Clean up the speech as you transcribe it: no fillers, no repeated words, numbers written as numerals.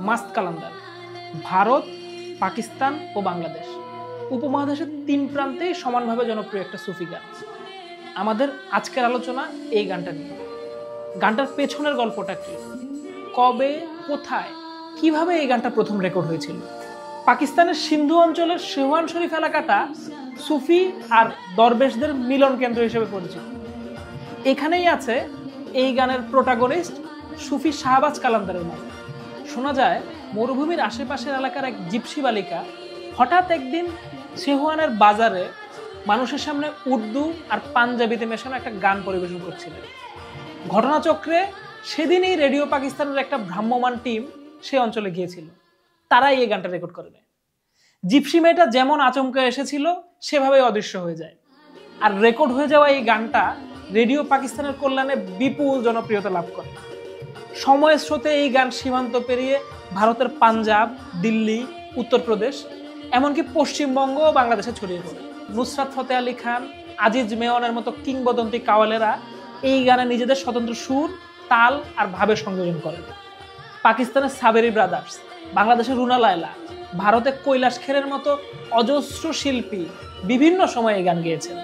মাস্ত কালান্দার, ভারত, পাকিস্তান ও বাংলাদেশ উপমহাদেশের 3 প্রান্তেই সমানভাবে জনপ্রিয় একটা সুফি গান। আমাদের আজকের আলোচনা এই গানটা নিয়ে। গানটার পেছনের গল্পটা কি, কবে, কোথায়, কিভাবে এই গানটা প্রথম রেকর্ড হয়েছিল। পাকিস্তানের সিন্ধু অঞ্চলের শেওয়ান শরীফ এলাকাটা সুফি আর দরবেশদের মিলন কেন্দ্র হিসেবে পরিচিত। এখানেই আছে এই গানের প্রোটাগনিস্ট সুফি শাহবাজ কালান্দারের নাম। শোনা যায় মরুভূমির আশেপাশের এলাকার এক জিপসি বালিকা হঠাৎ একদিন সেহুয়ানের বাজারে মানুষের সামনে উর্দু আর পাঞ্জাবিতে মেশানো একটা গান পরিবেশন করছিলেন। ঘটনাচক্রে সেদিনই রেডিও পাকিস্তানের একটা ভ্রাম্যমাণ টিম সেই অঞ্চলে গিয়েছিল। তারাই এই গানটা রেকর্ড করে নেয়। জিপসি মেয়েটা যেমন আচমকা এসেছিল সেভাবেই অদৃশ্য হয়ে যায়। আর রেকর্ড হয়ে যাওয়া এই গানটা রেডিও পাকিস্তানের কল্যাণে বিপুল জনপ্রিয়তা লাভ করে। সময়ের স্রোতে এই গান সীমান্ত পেরিয়ে ভারতের পাঞ্জাব, দিল্লি, উত্তরপ্রদেশ, এমনকি পশ্চিমবঙ্গ ও বাংলাদেশে ছড়িয়ে পড়ে। নুসরাত ফতেহ আলী খান, আজিজ মেওয়ানের মতো কিংবদন্তি কাওয়ালেরা এই গানে নিজেদের স্বতন্ত্র সুর, তাল আর ভাবে সংযোজন করেন। পাকিস্তানের সাবেরি ব্রাদার্স, বাংলাদেশের রুনা লায়লা, ভারতে কৈলাস খেরের মতো অজস্র শিল্পী বিভিন্ন সময়ে এই গান গেয়েছেন।